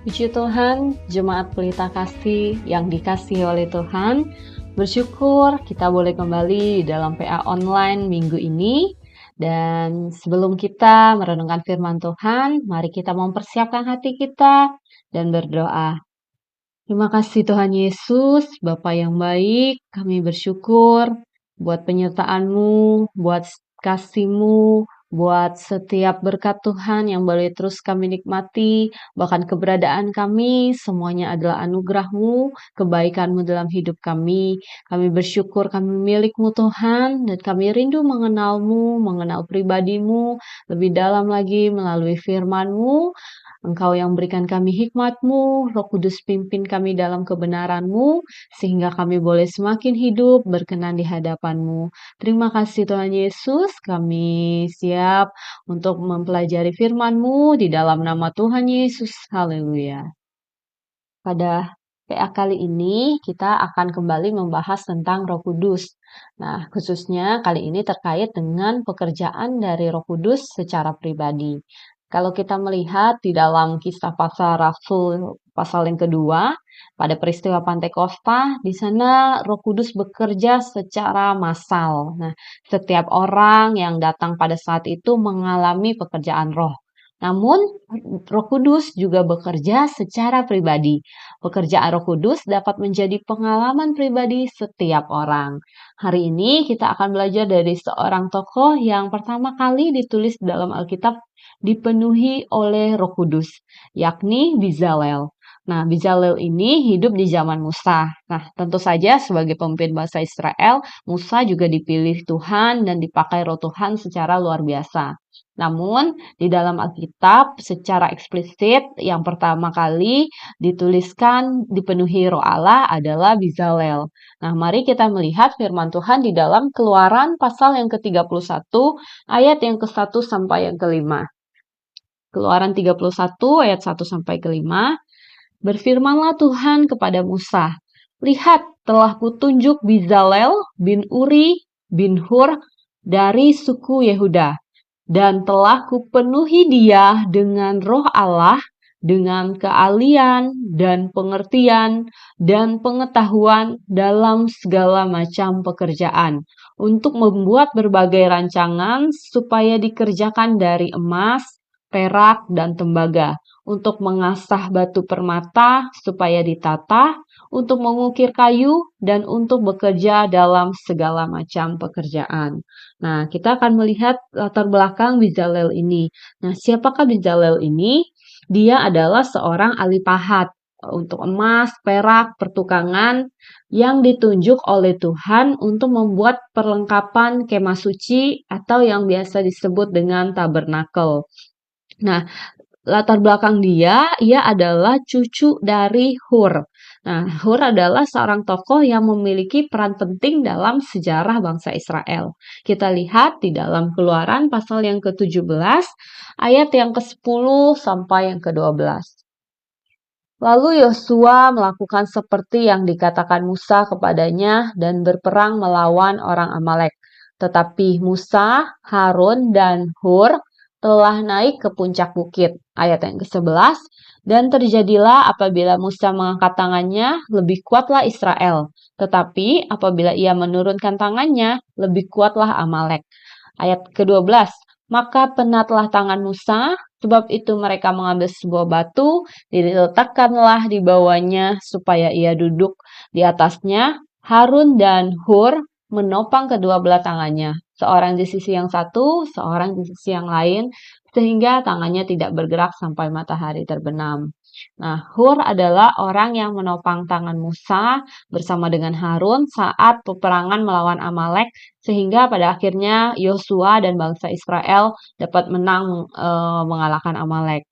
Puji Tuhan, Jemaat Pelita Kasih yang dikasihi oleh Tuhan, bersyukur kita boleh kembali dalam PA online minggu ini. Dan sebelum kita merenungkan firman Tuhan, mari kita mempersiapkan hati kita dan berdoa. Terima kasih Tuhan Yesus, Bapa yang baik, kami bersyukur buat penyertaan-Mu, buat kasih-Mu, buat setiap berkat Tuhan yang boleh terus kami nikmati, bahkan keberadaan kami, semuanya adalah anugerah-Mu, kebaikan-Mu dalam hidup kami. Kami bersyukur kami milik-Mu Tuhan, dan kami rindu mengenal-Mu, mengenal pribadi-Mu, lebih dalam lagi melalui firman-Mu. Engkau yang berikan kami hikmat-Mu, Roh Kudus pimpin kami dalam kebenaran-Mu, sehingga kami boleh semakin hidup berkenan di hadapan-Mu. Terima kasih Tuhan Yesus, kami siap untuk mempelajari firman-Mu di dalam nama Tuhan Yesus. Haleluya. Pada PA kali ini kita akan kembali membahas tentang Roh Kudus. Nah, khususnya kali ini terkait dengan pekerjaan dari Roh Kudus secara pribadi. Kalau kita melihat di dalam kisah pasal Rasul pasal yang kedua, pada peristiwa Pantekosta, di sana Roh Kudus bekerja secara massal. Nah, setiap orang yang datang pada saat itu mengalami pekerjaan Roh. Namun, Roh Kudus juga bekerja secara pribadi. Pekerjaan Roh Kudus dapat menjadi pengalaman pribadi setiap orang. Hari ini kita akan belajar dari seorang tokoh yang pertama kali ditulis dalam Alkitab dipenuhi oleh Roh Kudus, yakni Bezalel. Nah, Bezalel ini hidup di zaman Musa. Nah, tentu saja sebagai pemimpin bangsa Israel, Musa juga dipilih Tuhan dan dipakai Roh Tuhan secara luar biasa. Namun, di dalam Alkitab secara eksplisit yang pertama kali dituliskan dipenuhi Roh Allah adalah Bezalel. Nah, mari kita melihat firman Tuhan di dalam Keluaran pasal yang ke-31 ayat yang ke-1 sampai yang ke-5. Keluaran 31 ayat 1 sampai ke-5. Berfirmanlah Tuhan kepada Musa, "Lihat, telah kutunjuk Bezalel bin Uri bin Hur dari suku Yehuda, dan telah kupenuhi dia dengan Roh Allah, dengan keahlian dan pengertian dan pengetahuan dalam segala macam pekerjaan, untuk membuat berbagai rancangan supaya dikerjakan dari emas, perak, dan tembaga, untuk mengasah batu permata supaya ditata, untuk mengukir kayu, dan untuk bekerja dalam segala macam pekerjaan." Nah, kita akan melihat latar belakang Bezalel ini. Nah, siapakah Bezalel ini? Dia adalah seorang ahli pahat untuk emas, perak, pertukangan yang ditunjuk oleh Tuhan untuk membuat perlengkapan kemah suci atau yang biasa disebut dengan tabernakel. Nah, latar belakang dia, ia adalah cucu dari Hur. Nah, Hur adalah seorang tokoh yang memiliki peran penting dalam sejarah bangsa Israel. Kita lihat di dalam Keluaran pasal yang ke-17, ayat yang ke-10 sampai yang ke-12. Lalu Yosua melakukan seperti yang dikatakan Musa kepadanya dan berperang melawan orang Amalek. Tetapi Musa, Harun, dan Hur telah naik ke puncak bukit. Ayat yang ke-11. Dan terjadilah apabila Musa mengangkat tangannya, lebih kuatlah Israel. Tetapi apabila ia menurunkan tangannya, lebih kuatlah Amalek. Ayat ke-12. Maka penatlah tangan Musa, sebab itu mereka mengambil sebuah batu, diletakkanlah di bawahnya supaya ia duduk di atasnya. Harun dan Hur menopang kedua belah tangannya, seorang di sisi yang satu, seorang di sisi yang lain, sehingga tangannya tidak bergerak sampai matahari terbenam. Nah, Hur adalah orang yang menopang tangan Musa bersama dengan Harun saat peperangan melawan Amalek, sehingga pada akhirnya Yosua dan bangsa Israel dapat menang mengalahkan Amalek.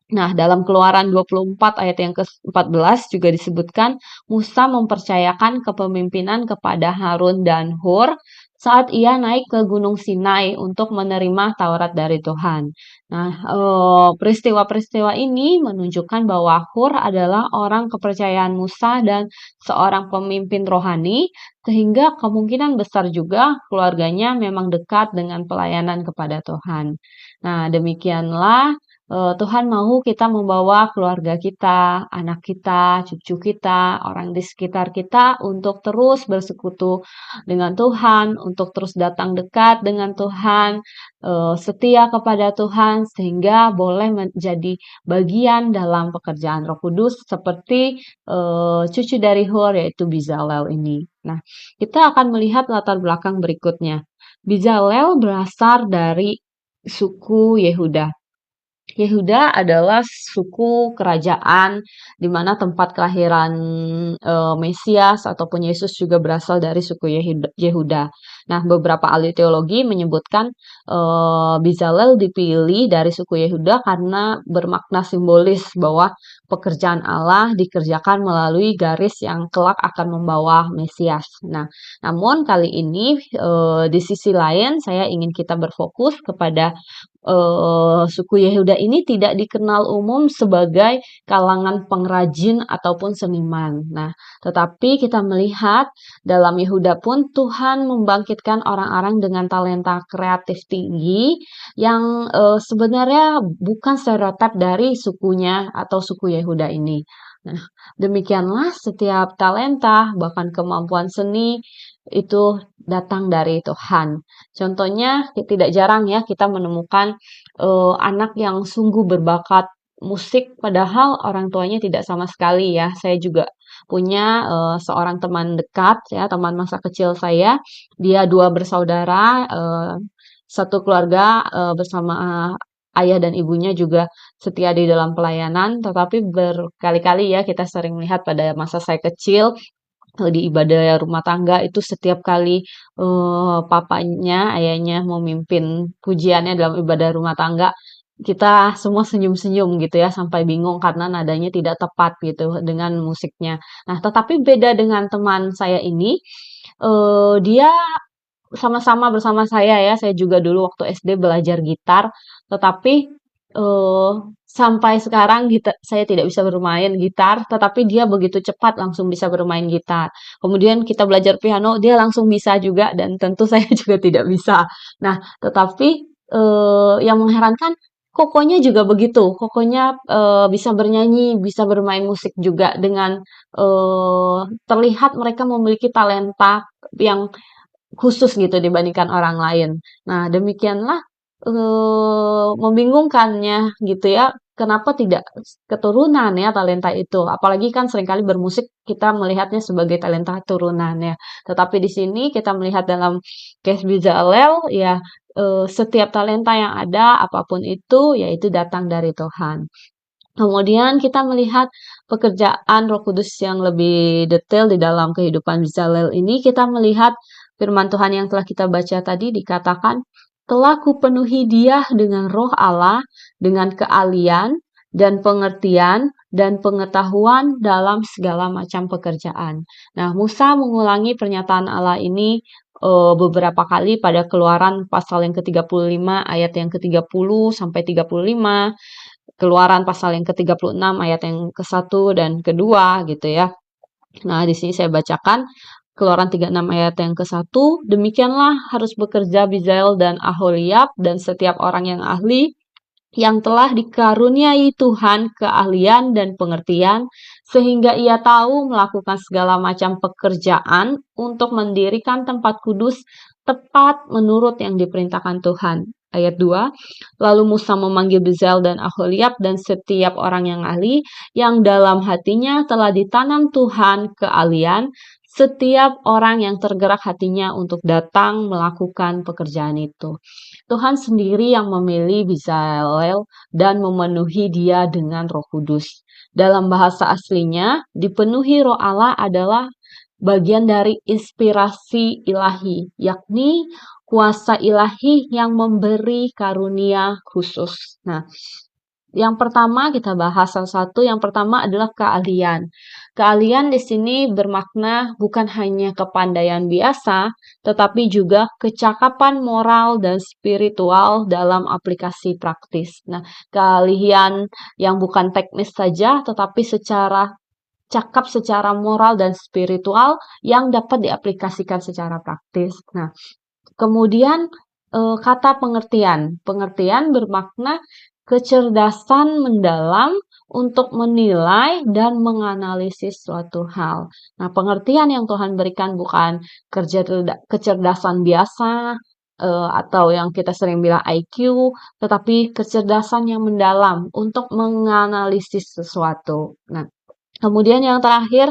Nah, dalam Keluaran 24 ayat yang ke-14 juga disebutkan Musa mempercayakan kepemimpinan kepada Harun dan Hur saat ia naik ke Gunung Sinai untuk menerima Taurat dari Tuhan. Nah, peristiwa-peristiwa ini menunjukkan bahwa Hur adalah orang kepercayaan Musa dan seorang pemimpin rohani, sehingga kemungkinan besar juga keluarganya memang dekat dengan pelayanan kepada Tuhan. Nah, demikianlah Tuhan mau kita membawa keluarga kita, anak kita, cucu kita, orang di sekitar kita untuk terus bersekutu dengan Tuhan, untuk terus datang dekat dengan Tuhan, setia kepada Tuhan, sehingga boleh menjadi bagian dalam pekerjaan Roh Kudus seperti cucu dari Hur, yaitu Bezalel ini. Nah, kita akan melihat latar belakang berikutnya. Bezalel berasal dari suku Yehuda. Yehuda adalah suku kerajaan di mana tempat kelahiran Mesias ataupun Yesus juga berasal dari suku Yehuda. Nah, beberapa ahli teologi menyebutkan Bezalel dipilih dari suku Yehuda karena bermakna simbolis bahwa pekerjaan Allah dikerjakan melalui garis yang kelak akan membawa Mesias. Nah, namun kali ini di sisi lain saya ingin kita berfokus kepada suku Yehuda ini tidak dikenal umum sebagai kalangan pengrajin ataupun seniman. Nah, tetapi kita melihat dalam Yehuda pun Tuhan membangkitkan orang-orang dengan talenta kreatif tinggi yang sebenarnya bukan stereotip dari sukunya atau suku Yehuda ini. Nah, demikianlah setiap talenta, bahkan kemampuan seni itu datang dari Tuhan. Contohnya, tidak jarang ya kita menemukan anak yang sungguh berbakat musik, padahal orang tuanya tidak sama sekali ya. Saya juga punya seorang teman dekat ya, teman masa kecil saya. Dia dua bersaudara, satu keluarga bersama ayah dan ibunya juga setia di dalam pelayanan, tetapi berkali-kali ya kita sering melihat pada masa saya kecil di ibadah rumah tangga itu setiap kali papanya, ayahnya memimpin pujiannya dalam ibadah rumah tangga, kita semua senyum-senyum gitu ya, sampai bingung karena nadanya tidak tepat gitu dengan musiknya. Nah, tetapi beda dengan teman saya ini, dia bersama saya ya, saya juga dulu waktu SD belajar gitar, tetapi, sampai sekarang saya tidak bisa bermain gitar, tetapi dia begitu cepat langsung bisa bermain gitar. Kemudian kita belajar piano, dia langsung bisa juga dan tentu saya juga tidak bisa. Nah, tetapi, yang mengherankan kokonya juga begitu, kokonya, bisa bernyanyi, bisa bermain musik juga dengan, terlihat mereka memiliki talenta yang khusus gitu dibandingkan orang lain. Nah, demikianlah, membingungkannya gitu ya, kenapa tidak keturunan ya talenta itu. Apalagi kan seringkali bermusik kita melihatnya sebagai talenta turunan ya. Tetapi di sini kita melihat dalam case Bezalel ya, setiap talenta yang ada, apapun itu, yaitu datang dari Tuhan. Kemudian kita melihat pekerjaan Roh Kudus yang lebih detail di dalam kehidupan Bezalel ini, kita melihat firman Tuhan yang telah kita baca tadi dikatakan, telah kupenuhi dia dengan roh Allah, dengan keahlian dan pengertian dan pengetahuan dalam segala macam pekerjaan. Nah, Musa mengulangi pernyataan Allah ini beberapa kali pada Keluaran pasal yang ke-35 ayat yang ke-30 sampai 35. Keluaran pasal yang ke-36 ayat yang ke-1 dan ke-2 gitu ya. Nah, di sini saya bacakan Keluaran 36 ayat yang ke-1, demikianlah harus bekerja Bizael dan Aholiab dan setiap orang yang ahli yang telah dikaruniai Tuhan keahlian dan pengertian, sehingga ia tahu melakukan segala macam pekerjaan untuk mendirikan tempat kudus tepat menurut yang diperintahkan Tuhan. Ayat 2, lalu Musa memanggil Bezalel dan Aholiab dan setiap orang yang ahli, yang dalam hatinya telah ditanam Tuhan keahlian, setiap orang yang tergerak hatinya untuk datang melakukan pekerjaan itu. Tuhan sendiri yang memilih Bezalel dan memenuhi dia dengan Roh Kudus. Dalam bahasa aslinya, dipenuhi Roh Allah adalah bagian dari inspirasi ilahi, yakni kuasa ilahi yang memberi karunia khusus. Nah, yang pertama kita bahas salah satu, yang pertama adalah keahlian. Keahlian di sini bermakna bukan hanya kepandaian biasa, tetapi juga kecakapan moral dan spiritual dalam aplikasi praktis. Nah, keahlian yang bukan teknis saja, tetapi cakap secara moral dan spiritual yang dapat diaplikasikan secara praktis. Nah, kemudian kata pengertian. Pengertian bermakna kecerdasan mendalam untuk menilai dan menganalisis suatu hal. Nah, pengertian yang Tuhan berikan bukan kecerdasan biasa, atau yang kita sering bilang IQ, tetapi kecerdasan yang mendalam untuk menganalisis sesuatu. Nah, kemudian yang terakhir,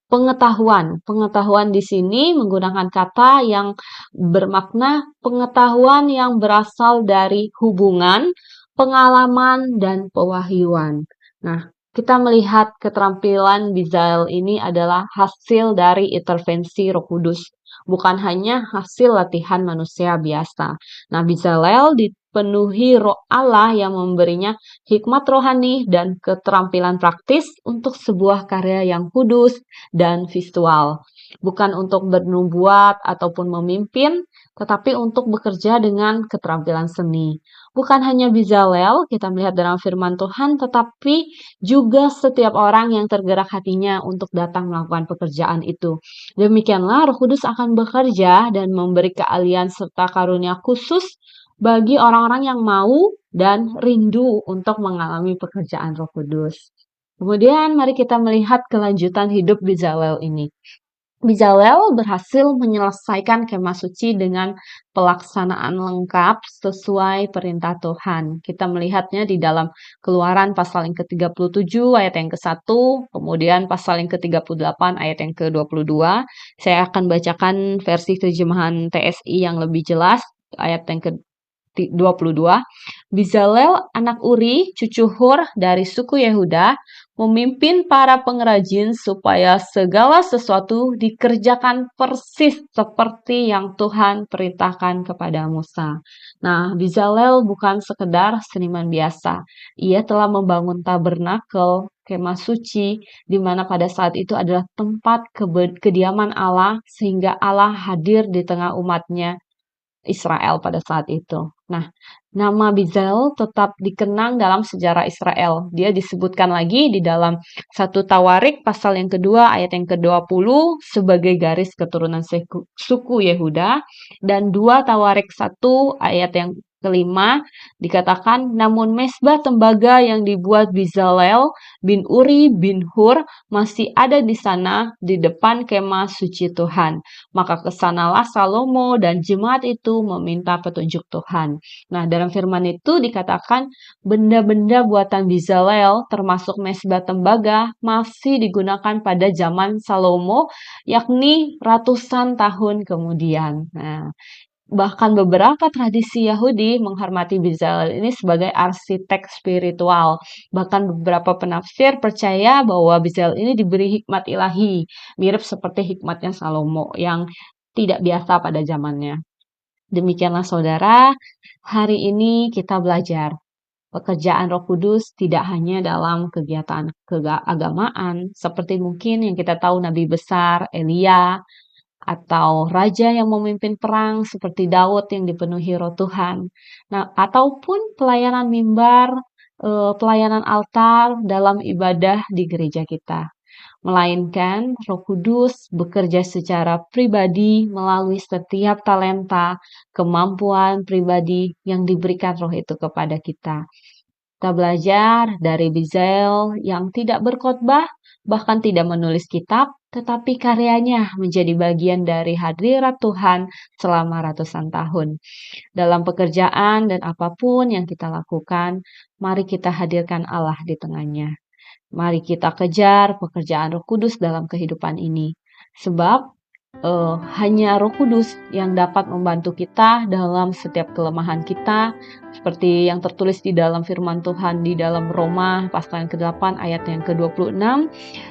pengetahuan. Pengetahuan di sini menggunakan kata yang bermakna pengetahuan yang berasal dari hubungan, pengalaman, dan pewahyuan. Nah, kita melihat keterampilan Bizael ini adalah hasil dari intervensi Roh Kudus, bukan hanya hasil latihan manusia biasa. Nah, Bezalel dipenuhi Roh Allah yang memberinya hikmat rohani dan keterampilan praktis untuk sebuah karya yang kudus dan visual. Bukan untuk bernubuat ataupun memimpin, tetapi untuk bekerja dengan keterampilan seni. Bukan hanya Bezalel, kita melihat dalam firman Tuhan, tetapi juga setiap orang yang tergerak hatinya untuk datang melakukan pekerjaan itu. Demikianlah Roh Kudus akan bekerja dan memberi keahlian serta karunia khusus bagi orang-orang yang mau dan rindu untuk mengalami pekerjaan Roh Kudus. Kemudian mari kita melihat kelanjutan hidup Bezalel ini. Bezalel berhasil menyelesaikan kemah suci dengan pelaksanaan lengkap sesuai perintah Tuhan. Kita melihatnya di dalam Keluaran pasal yang ke-37 ayat yang ke-1, kemudian pasal yang ke-38 ayat yang ke-22. Saya akan bacakan versi terjemahan TSI yang lebih jelas, ayat yang ke-22. Bezalel anak Uri, cucu Hur dari suku Yehuda, memimpin para pengrajin supaya segala sesuatu dikerjakan persis seperti yang Tuhan perintahkan kepada Musa. Nah, Bezalel bukan sekedar seniman biasa. Ia telah membangun tabernakel, kemah suci, di mana pada saat itu adalah tempat kediaman Allah, sehingga Allah hadir di tengah umatnya Israel pada saat itu. Nah, nama Bezalel tetap dikenang dalam sejarah Israel. Dia disebutkan lagi di dalam 1 Tawarik pasal yang kedua ayat yang ke-20 sebagai garis keturunan suku Yehuda, dan 2 Tawarik 1 ayat yang kelima dikatakan, namun mezbah tembaga yang dibuat Bezalel bin Uri bin Hur masih ada di sana di depan kemah suci Tuhan. Maka kesanalah Salomo dan jemaat itu meminta petunjuk Tuhan. Nah, dalam firman itu dikatakan benda-benda buatan Bezalel termasuk mezbah tembaga masih digunakan pada zaman Salomo, yakni ratusan tahun kemudian. Nah, bahkan beberapa tradisi Yahudi menghormati Bezalel ini sebagai arsitek spiritual. Bahkan beberapa penafsir percaya bahwa Bezalel ini diberi hikmat ilahi, mirip seperti hikmatnya Salomo yang tidak biasa pada zamannya. Demikianlah saudara, hari ini kita belajar pekerjaan Roh Kudus tidak hanya dalam kegiatan keagamaan, seperti mungkin yang kita tahu nabi besar Elia, atau raja yang memimpin perang seperti Daud yang dipenuhi Roh Tuhan. Nah, ataupun pelayanan mimbar, pelayanan altar dalam ibadah di gereja kita. Melainkan Roh Kudus bekerja secara pribadi melalui setiap talenta, kemampuan pribadi yang diberikan Roh itu kepada kita. Kita belajar dari Bezalel yang tidak berkhotbah, bahkan tidak menulis kitab, tetapi karyanya menjadi bagian dari hadirat Tuhan selama ratusan tahun. Dalam pekerjaan dan apapun yang kita lakukan, mari kita hadirkan Allah di tengahnya. Mari kita kejar pekerjaan Roh Kudus dalam kehidupan ini. Sebab hanya Roh Kudus yang dapat membantu kita dalam setiap kelemahan kita, seperti yang tertulis di dalam firman Tuhan di dalam Roma pasal yang ke-8 ayat yang ke-26.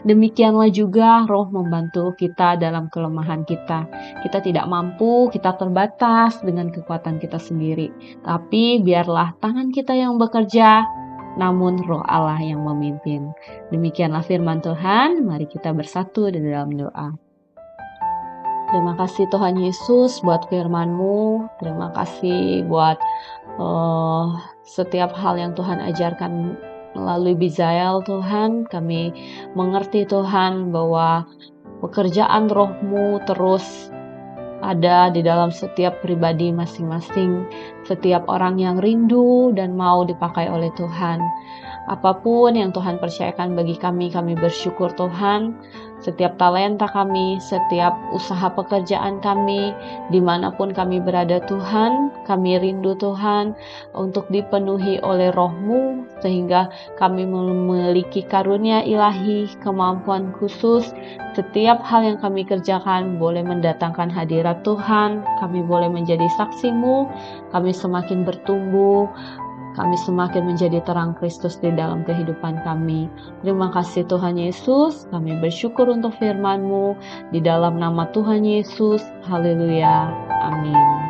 Demikianlah juga Roh membantu kita dalam kelemahan kita. Kita tidak mampu, kita terbatas dengan kekuatan kita sendiri. Tapi biarlah tangan kita yang bekerja, namun Roh Allah yang memimpin. Demikianlah firman Tuhan, mari kita bersatu di dalam doa. Terima kasih Tuhan Yesus buat firman-Mu. Terima kasih buat setiap hal yang Tuhan ajarkan melalui Bezalel Tuhan. Kami mengerti Tuhan bahwa pekerjaan Roh-Mu terus ada di dalam setiap pribadi masing-masing, setiap orang yang rindu dan mau dipakai oleh Tuhan. Apapun yang Tuhan percayakan bagi kami bersyukur Tuhan. Setiap talenta kami, setiap usaha pekerjaan kami, dimanapun kami berada Tuhan, kami rindu Tuhan untuk dipenuhi oleh Roh-Mu, sehingga kami memiliki karunia ilahi, kemampuan khusus. Setiap hal yang kami kerjakan boleh mendatangkan hadirat Tuhan, kami boleh menjadi saksi-Mu, kami semakin bertumbuh, kami semakin menjadi terang Kristus di dalam kehidupan kami. Terima kasih Tuhan Yesus, kami bersyukur untuk firman-Mu di dalam nama Tuhan Yesus. Haleluya. Amin.